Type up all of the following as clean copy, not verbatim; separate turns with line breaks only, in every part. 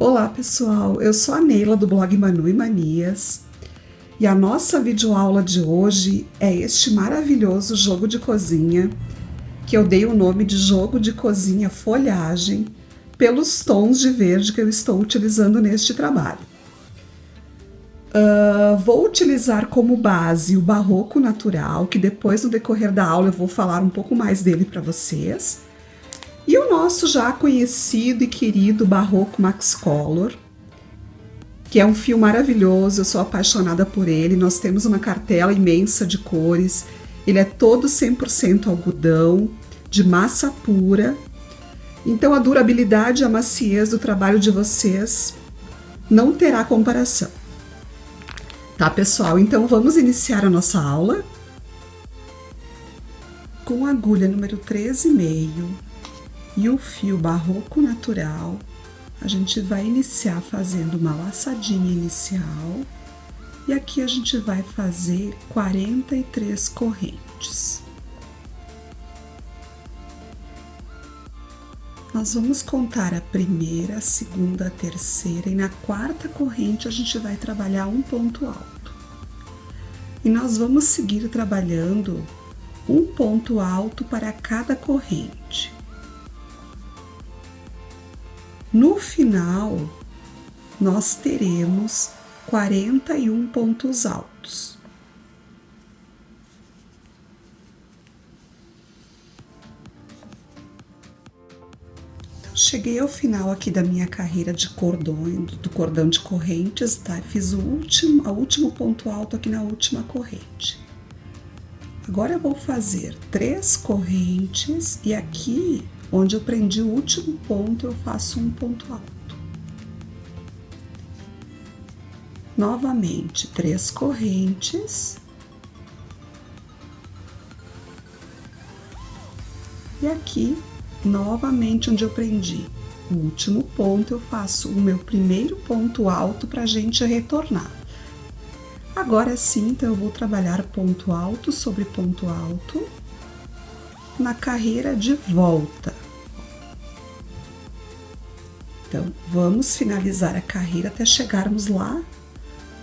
Olá pessoal, eu sou a Neila do blog Manu e Manias e a nossa videoaula de hoje é este maravilhoso jogo de cozinha que eu dei o nome de jogo de cozinha folhagem pelos tons de verde que eu estou utilizando neste trabalho. Vou utilizar como base o barroco natural, que depois no decorrer da aula eu vou falar um pouco mais dele para vocês. E o nosso já conhecido e querido barroco Maxcolor, que é um fio maravilhoso, eu sou apaixonada por ele. Nós temos uma cartela imensa de cores, ele é todo 100% algodão, de massa pura. Então a durabilidade e a maciez do trabalho de vocês não terá comparação. Tá, pessoal? Então vamos iniciar a nossa aula com a agulha número 13,5 e o fio barroco natural. A gente vai iniciar fazendo uma laçadinha inicial e aqui a gente vai fazer 43 correntes. Nós vamos contar a primeira, a segunda, a terceira e na quarta corrente a gente vai trabalhar um ponto alto. E nós vamos seguir trabalhando um ponto alto para cada corrente. No final, nós teremos 41 pontos altos. Então, cheguei ao final aqui da minha carreira de cordões, do cordão de correntes, tá? Fiz o último ponto alto aqui na última corrente. Agora eu vou fazer 3 correntes e aqui onde eu prendi o último ponto, eu faço um ponto alto. Novamente, 3 correntes. E aqui, novamente, onde eu prendi o último ponto, eu faço o meu primeiro ponto alto para a gente retornar. Agora sim, então eu vou trabalhar ponto alto sobre ponto alto na carreira de volta. Então, vamos finalizar a carreira até chegarmos lá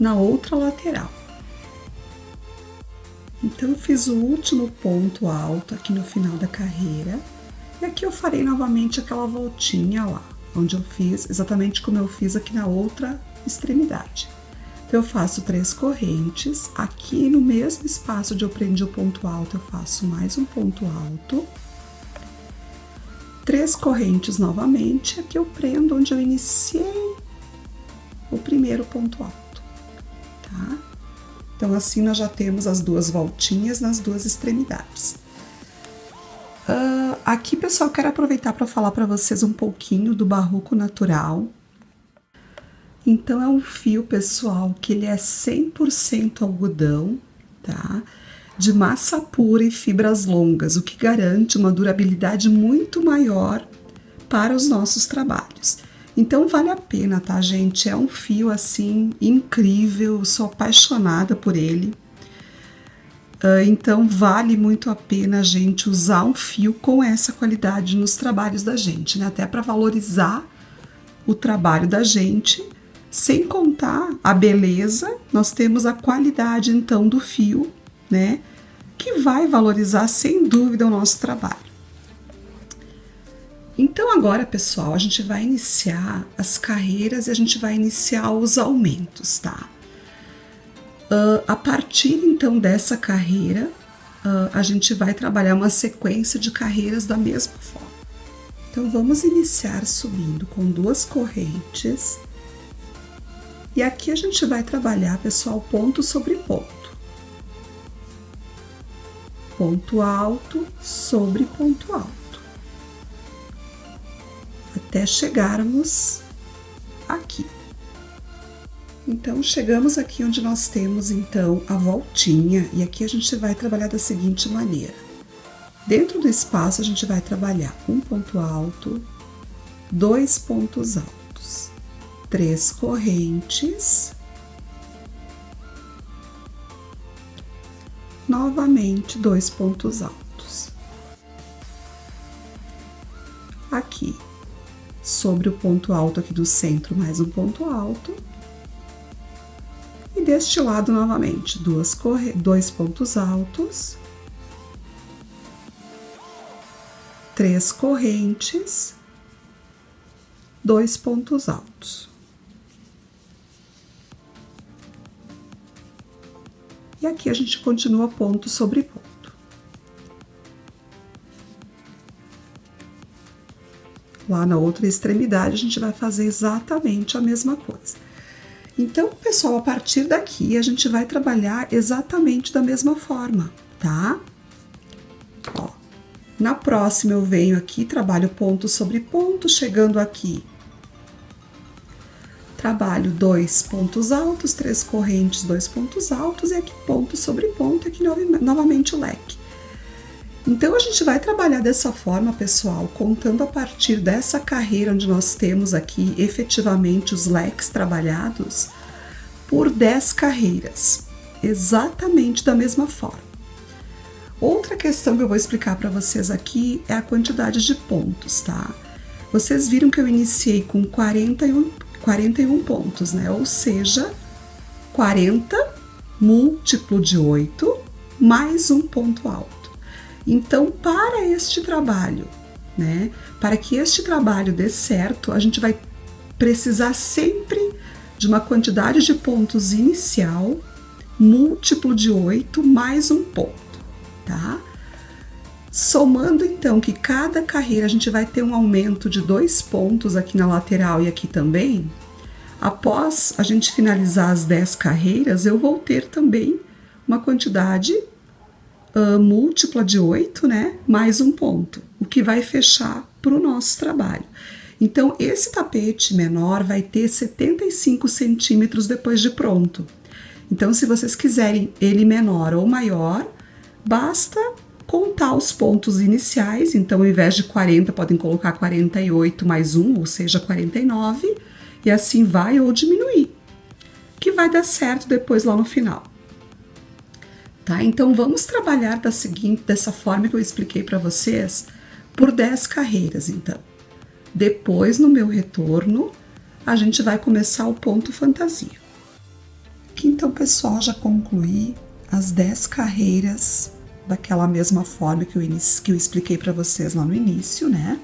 na outra lateral. Então, eu fiz o último ponto alto aqui no final da carreira e aqui eu farei novamente aquela voltinha lá, onde eu fiz exatamente como eu fiz aqui na outra extremidade. Então, eu faço 3 correntes, aqui no mesmo espaço onde eu prendi o ponto alto, eu faço mais um ponto alto. 3 correntes novamente, aqui eu prendo onde eu iniciei o primeiro ponto alto, tá? Então, assim nós já temos as 2 voltinhas nas 2 extremidades. Aqui, pessoal, quero aproveitar para falar para vocês um pouquinho do barroco natural. Então, é um fio, pessoal, que ele é 100% algodão, tá? De massa pura e fibras longas, o que garante uma durabilidade muito maior para os nossos trabalhos. Então, vale a pena, tá, gente? É um fio, assim, incrível, sou apaixonada por ele. Então, vale muito a pena a gente usar um fio com essa qualidade nos trabalhos da gente, né? Até para valorizar o trabalho da gente. Sem contar a beleza, nós temos a qualidade, então, do fio, né? Que vai valorizar, sem dúvida, o nosso trabalho. Então, agora, pessoal, a gente vai iniciar as carreiras e a gente vai iniciar os aumentos, tá? A partir, então, dessa carreira, a gente vai trabalhar uma sequência de carreiras da mesma forma. Então, vamos iniciar subindo com 2 correntes. E aqui a gente vai trabalhar, pessoal, ponto sobre ponto. Ponto alto sobre ponto alto. Até chegarmos aqui. Então, chegamos aqui onde nós temos, então, a voltinha. E aqui a gente vai trabalhar da seguinte maneira. Dentro do espaço, a gente vai trabalhar um ponto alto, 2 pontos altos. 3 correntes, novamente 2 pontos altos. Aqui sobre o ponto alto aqui do centro, mais um ponto alto. E deste lado, novamente, dois pontos altos, 3 correntes, 2 pontos altos. E aqui a gente continua ponto sobre ponto. Lá na outra extremidade, a gente vai fazer exatamente a mesma coisa. Então, pessoal, a partir daqui, a gente vai trabalhar exatamente da mesma forma, tá? Ó, na próxima, eu venho aqui, trabalho ponto sobre ponto, chegando aqui. Trabalho 2 pontos altos, 3 correntes, 2 pontos altos, e aqui ponto sobre ponto, aqui novamente o leque. Então, a gente vai trabalhar dessa forma, pessoal, contando a partir dessa carreira onde nós temos aqui efetivamente os leques trabalhados por 10 carreiras, exatamente da mesma forma. Outra questão que eu vou explicar para vocês aqui é a quantidade de pontos, tá? Vocês viram que eu iniciei com 41 pontos, né? Ou seja, 40 múltiplo de 8 mais um ponto alto. Então, para este trabalho, né, para que este trabalho dê certo, a gente vai precisar sempre de uma quantidade de pontos inicial, múltiplo de 8, mais um ponto, tá? Somando, então, que cada carreira a gente vai ter um aumento de 2 pontos aqui na lateral e aqui também, após a gente finalizar as 10 carreiras, eu vou ter também uma quantidade múltipla de 8, né, mais um ponto, o que vai fechar para o nosso trabalho. Então, esse tapete menor vai ter 75 centímetros depois de pronto. Então, se vocês quiserem ele menor ou maior, basta contar os pontos iniciais. Então, ao invés de 40, podem colocar 48 mais 1, ou seja, 49, e assim vai, ou diminuir, que vai dar certo depois lá no final. Tá? Então, vamos trabalhar dessa forma que eu expliquei para vocês, por 10 carreiras, então. Depois, no meu retorno, a gente vai começar o ponto fantasia. Aqui, então, pessoal, já concluí as 10 carreiras daquela mesma forma que eu expliquei para vocês lá no início, né?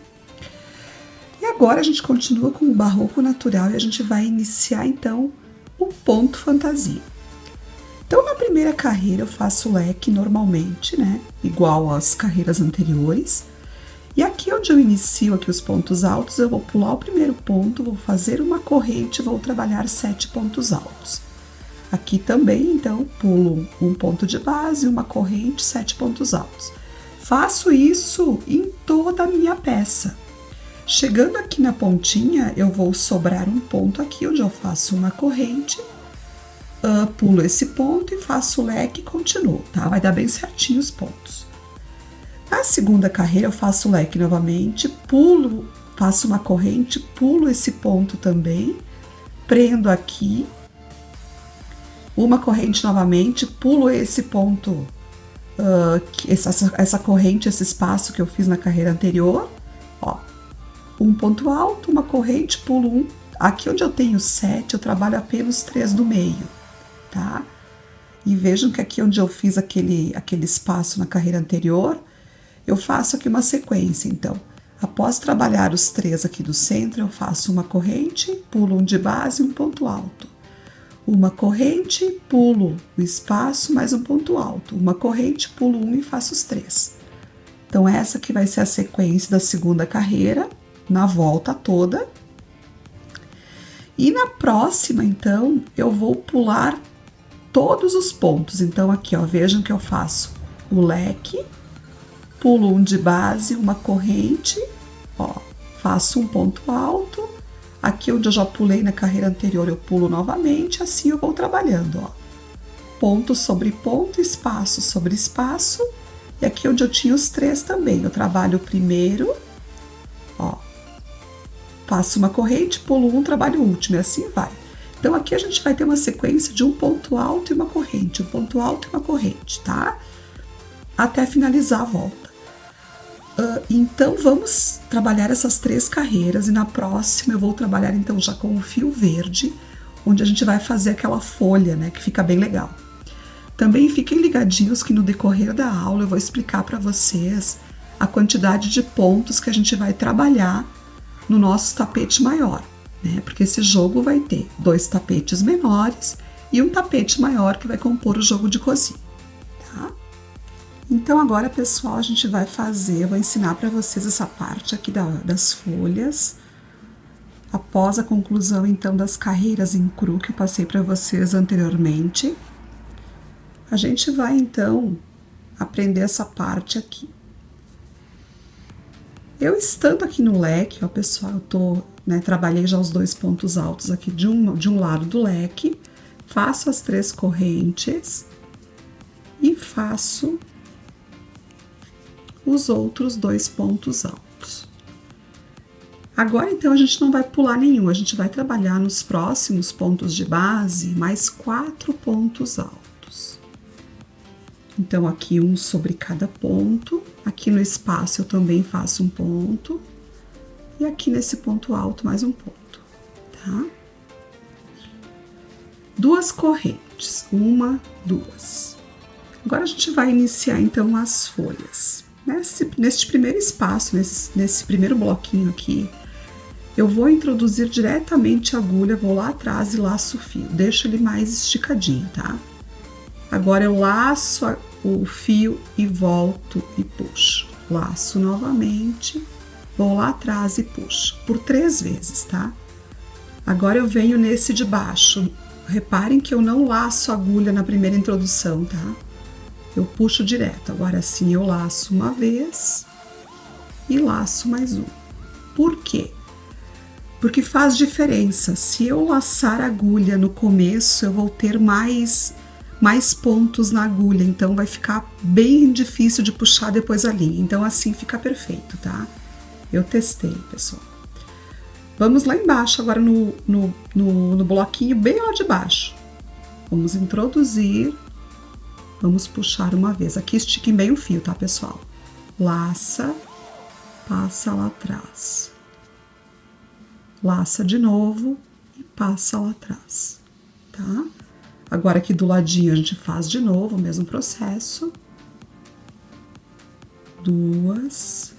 E agora a gente continua com o barroco natural e a gente vai iniciar, então, o ponto fantasia. Então, na primeira carreira eu faço leque normalmente, né? Igual às carreiras anteriores. E aqui onde eu inicio aqui os pontos altos, eu vou pular o primeiro ponto, vou fazer uma corrente, vou trabalhar 7 pontos altos. Aqui também, então, pulo um ponto de base, uma corrente, 7 pontos altos. Faço isso em toda a minha peça. Chegando aqui na pontinha, eu vou sobrar um ponto aqui, onde eu faço uma corrente, pulo esse ponto e faço o leque e continuo, tá? Vai dar bem certinho os pontos. Na segunda carreira, eu faço o leque novamente, pulo, faço uma corrente, pulo esse ponto também, prendo aqui, uma corrente novamente, pulo esse ponto, essa corrente, esse espaço que eu fiz na carreira anterior, ó, um ponto alto, uma corrente, pulo um. Aqui onde eu tenho 7, eu trabalho apenas 3 do meio, tá? E vejam que aqui onde eu fiz aquele espaço na carreira anterior, eu faço aqui uma sequência, então. Após trabalhar os 3 aqui do centro, eu faço uma corrente, pulo um de base e um ponto alto. Uma corrente, pulo o espaço, mais um ponto alto. Uma corrente, pulo um e faço os 3. Então, essa aqui vai ser a sequência da segunda carreira, na volta toda. E na próxima, então, eu vou pular todos os pontos. Então, aqui, ó, vejam que eu faço o leque, pulo um de base, uma corrente, ó, faço um ponto alto. Aqui onde eu já pulei na carreira anterior, eu pulo novamente, assim eu vou trabalhando, ó. Ponto sobre ponto, espaço sobre espaço. E aqui onde eu tinha os 3 também, eu trabalho o primeiro, ó, faço uma corrente, pulo um, trabalho o último, e assim vai. Então, aqui a gente vai ter uma sequência de um ponto alto e uma corrente, um ponto alto e uma corrente, tá? Até finalizar a volta. Então vamos trabalhar essas 3 carreiras e na próxima eu vou trabalhar então já com o fio verde, onde a gente vai fazer aquela folha, né, que fica bem legal. Também fiquem ligadinhos que no decorrer da aula eu vou explicar para vocês a quantidade de pontos que a gente vai trabalhar no nosso tapete maior, né? Porque esse jogo vai ter 2 tapetes menores e um tapete maior que vai compor o jogo de cozinha, tá? Então agora, pessoal, a gente vai fazer, eu vou ensinar para vocês essa parte aqui das folhas. Após a conclusão, então, das carreiras em cru que eu passei para vocês anteriormente, a gente vai, então, aprender essa parte aqui. Eu estando aqui no leque, ó, pessoal, trabalhei já os 2 pontos altos aqui de um lado do leque, faço as 3 correntes e faço os outros 2 pontos altos. Agora, então, a gente não vai pular nenhum, a gente vai trabalhar nos próximos pontos de base mais 4 pontos altos. Então, aqui um sobre cada ponto, aqui no espaço eu também faço um ponto, e aqui nesse ponto alto mais um ponto, tá? 2 correntes, 1, 2. Agora a gente vai iniciar, então, as folhas. Neste primeiro espaço, nesse primeiro bloquinho aqui, eu vou introduzir diretamente a agulha, vou lá atrás e laço o fio, deixo ele mais esticadinho, tá? Agora eu laço o fio e volto e puxo. Laço novamente, vou lá atrás e puxo, por 3 vezes, tá? Agora eu venho nesse de baixo. Reparem que eu não laço a agulha na primeira introdução, tá? Eu puxo direto. Agora sim eu laço uma vez e laço mais uma. Por quê? Porque faz diferença. Se eu laçar a agulha no começo, eu vou ter mais pontos na agulha, então vai ficar bem difícil de puxar depois a linha. Então assim fica perfeito, tá? Eu testei, pessoal. Vamos lá embaixo, agora no bloquinho bem lá de baixo. Vamos introduzir, vamos puxar uma vez. Aqui estiquem bem o fio, tá, pessoal? Laça, passa lá atrás. Laça de novo e passa lá atrás, tá? Agora aqui do ladinho a gente faz de novo o mesmo processo. 2,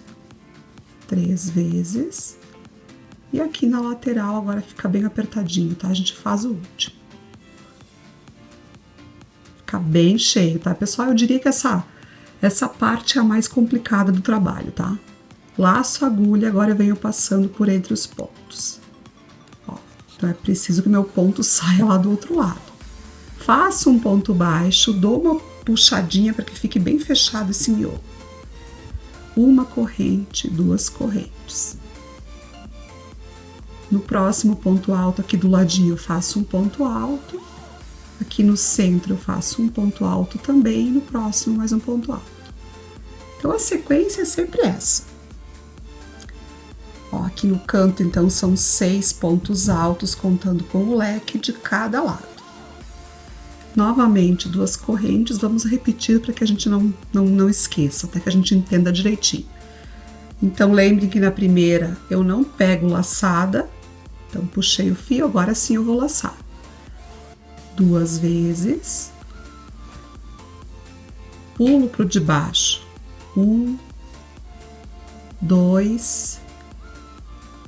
3 vezes. E aqui na lateral agora fica bem apertadinho, tá? A gente faz o último. Fica bem cheio, tá, pessoal? Eu diria que essa parte é a mais complicada do trabalho, tá? Laço a agulha, agora eu venho passando por entre os pontos. Ó, então é preciso que meu ponto saia lá do outro lado. Faço um ponto baixo, dou uma puxadinha para que fique bem fechado esse miolo. Uma corrente, 2 correntes. No próximo ponto alto, aqui do ladinho, eu faço um ponto alto. Aqui no centro eu faço um ponto alto também, e no próximo mais um ponto alto. Então a sequência é sempre essa. Ó, aqui no canto, então, são 6 pontos altos, contando com o leque de cada lado. Novamente, 2 correntes, vamos repetir para que a gente não esqueça, até que a gente entenda direitinho. Então, lembre que na primeira eu não pego laçada, então puxei o fio, agora sim eu vou laçar. 2 vezes, pulo pro de baixo, 1, 2,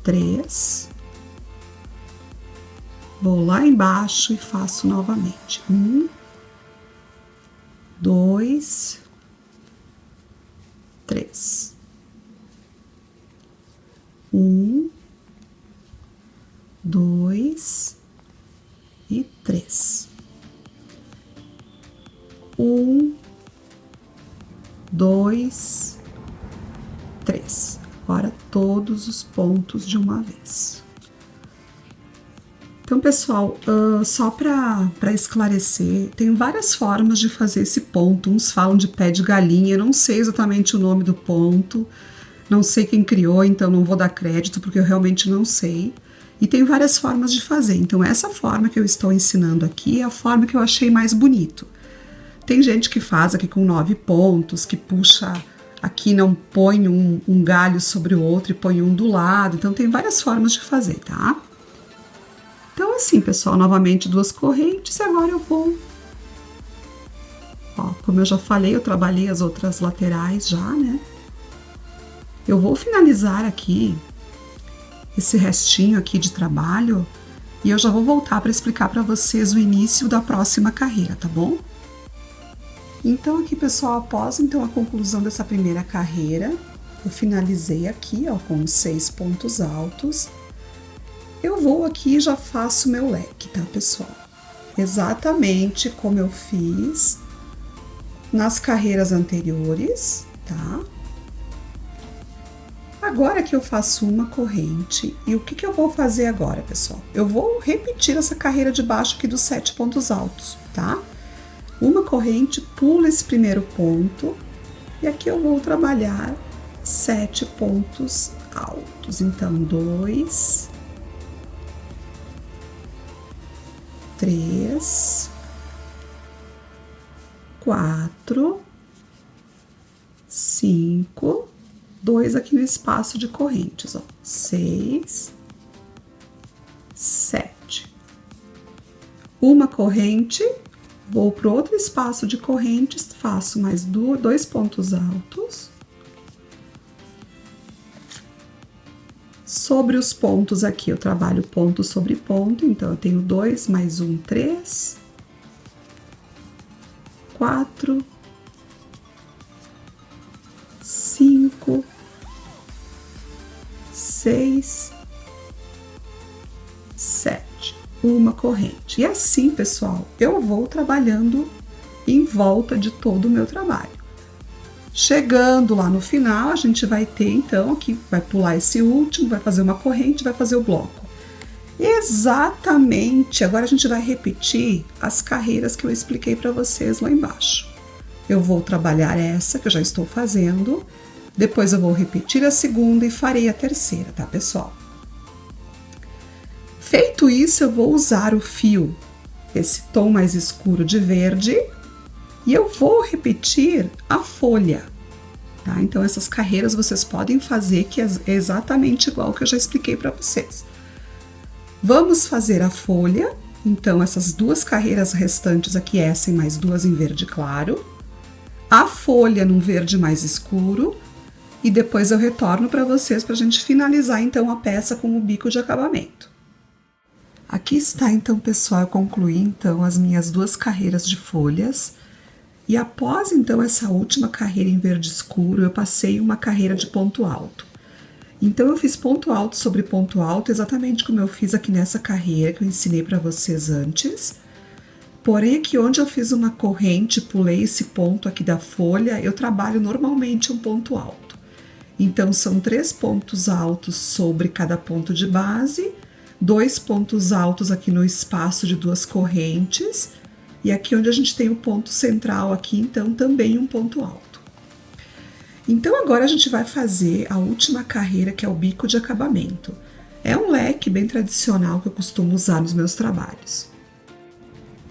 3, vou lá embaixo e faço novamente. 1, 2, 3. 1, 2 e 3. 1, 2, 3. Agora todos os pontos de uma vez. Então, pessoal, só para esclarecer, tem várias formas de fazer esse ponto. Uns falam de pé de galinha, eu não sei exatamente o nome do ponto, não sei quem criou, então não vou dar crédito, porque eu realmente não sei. E tem várias formas de fazer, então essa forma que eu estou ensinando aqui é a forma que eu achei mais bonito. Tem gente que faz aqui com 9 pontos, que puxa Aqui não põe um galho sobre o outro e põe um do lado. Então, tem várias formas de fazer, tá? Então, assim, pessoal, novamente 2 correntes. E agora eu vou... Ó, como eu já falei, eu trabalhei as outras laterais já, né? Eu vou finalizar aqui esse restinho aqui de trabalho e eu já vou voltar para explicar para vocês o início da próxima carreira, tá bom? Então aqui, pessoal, após então a conclusão dessa primeira carreira, eu finalizei aqui, ó, com os 6 pontos altos. Eu vou aqui e já faço meu leque, tá, pessoal? Exatamente como eu fiz nas carreiras anteriores, tá? Agora que eu faço uma corrente, e o que eu vou fazer agora, pessoal? Eu vou repetir essa carreira de baixo aqui dos 7 pontos altos, tá? Uma corrente, pula esse primeiro ponto, e aqui eu vou trabalhar 7 pontos altos. Então, 2, 3, 4, 5, 2 aqui no espaço de correntes, ó, 6, 7. Uma corrente, vou para outro espaço de correntes, faço mais 2 pontos altos. Sobre os pontos aqui, eu trabalho ponto sobre ponto, então eu tenho 2 mais 1, 3, 4, 5, 6, 7, uma corrente. E assim, pessoal, eu vou trabalhando em volta de todo o meu trabalho. Chegando lá no final, a gente vai ter, então, aqui, vai pular esse último, vai fazer uma corrente, vai fazer o bloco. Exatamente, agora a gente vai repetir as carreiras que eu expliquei para vocês lá embaixo. Eu vou trabalhar essa que eu já estou fazendo, depois eu vou repetir a segunda e farei a terceira, tá, pessoal? Feito isso, eu vou usar o fio, esse tom mais escuro de verde, e eu vou repetir a folha, tá? Então, essas carreiras vocês podem fazer, que é exatamente igual que eu já expliquei para vocês. Vamos fazer a folha, então, essas 2 carreiras restantes aqui, essa e mais 2 em verde claro, a folha num verde mais escuro, e depois eu retorno para vocês para a gente finalizar, então, a peça com o bico de acabamento. Aqui está, então, pessoal, eu concluí, então, as minhas 2 carreiras de folhas. E após, então, essa última carreira em verde escuro, eu passei uma carreira de ponto alto. Então, eu fiz ponto alto sobre ponto alto, exatamente como eu fiz aqui nessa carreira que eu ensinei para vocês antes. Porém, aqui onde eu fiz uma corrente, pulei esse ponto aqui da folha, eu trabalho normalmente um ponto alto. Então, são 3 pontos altos sobre cada ponto de base, 2 pontos altos aqui no espaço de 2 correntes, e aqui onde a gente tem o ponto central aqui, então, também um ponto alto. Então, agora a gente vai fazer a última carreira, que é o bico de acabamento. É um leque bem tradicional que eu costumo usar nos meus trabalhos.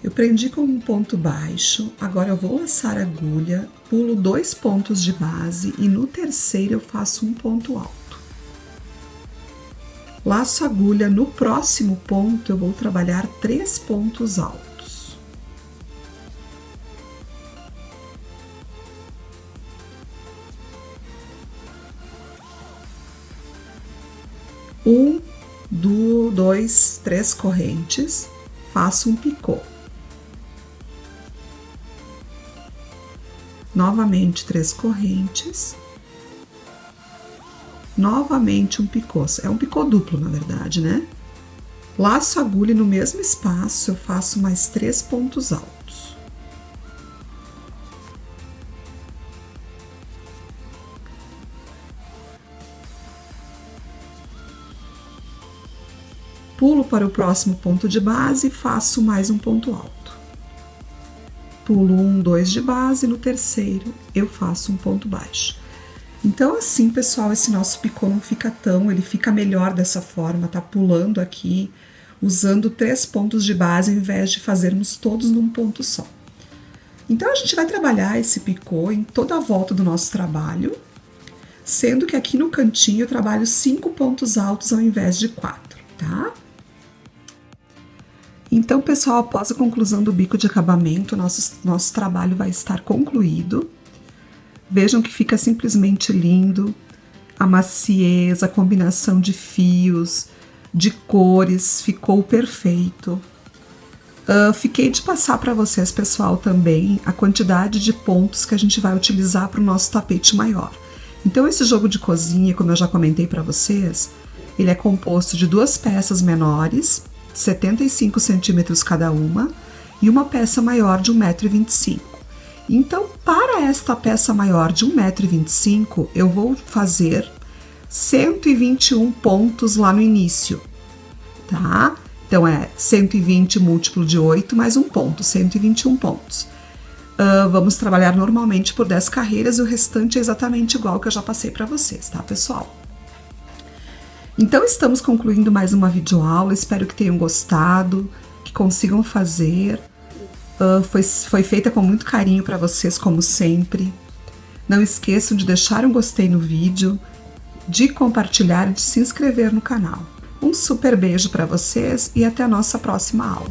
Eu prendi com um ponto baixo, agora eu vou laçar a agulha, pulo 2 pontos de base e no terceiro eu faço um ponto alto. Laço a agulha, no próximo ponto eu vou trabalhar 3 pontos altos. Um, 2, 3 correntes, faço um picô. Novamente 3 correntes, novamente um picô, é um picô duplo na verdade, né? Laço a agulha e no mesmo espaço eu faço mais 3 pontos altos. Pulo para o próximo ponto de base e faço mais um ponto alto. Pulo 1, 2 de base, no terceiro eu faço um ponto baixo. Então, assim, pessoal, esse nosso picô não fica tão, ele fica melhor dessa forma, tá? Pulando aqui, usando 3 pontos de base, ao invés de fazermos todos num ponto só. Então, a gente vai trabalhar esse picô em toda a volta do nosso trabalho, sendo que aqui no cantinho eu trabalho 5 pontos altos ao invés de 4, tá? Então, pessoal, após a conclusão do bico de acabamento, nosso trabalho vai estar concluído. Vejam que fica simplesmente lindo. A maciez, a combinação de fios, de cores, ficou perfeito. Fiquei de passar para vocês, pessoal, também a quantidade de pontos que a gente vai utilizar para o nosso tapete maior. Então, esse jogo de cozinha, como eu já comentei para vocês, ele é composto de 2 peças menores, 75 centímetros cada uma, e uma peça maior de 1,25 m. Então, para esta peça maior de 1,25 m, eu vou fazer 121 pontos lá no início, tá? Então, é 120 múltiplo de 8 mais um ponto, 121 pontos. Vamos trabalhar normalmente por 10 carreiras e o restante é exatamente igual que eu já passei para vocês, tá, pessoal? Então, estamos concluindo mais uma videoaula, espero que tenham gostado, que consigam fazer. Foi feita com muito carinho para vocês, como sempre. Não esqueçam de deixar um gostei no vídeo, de compartilhar e de se inscrever no canal. Um super beijo para vocês e até a nossa próxima aula.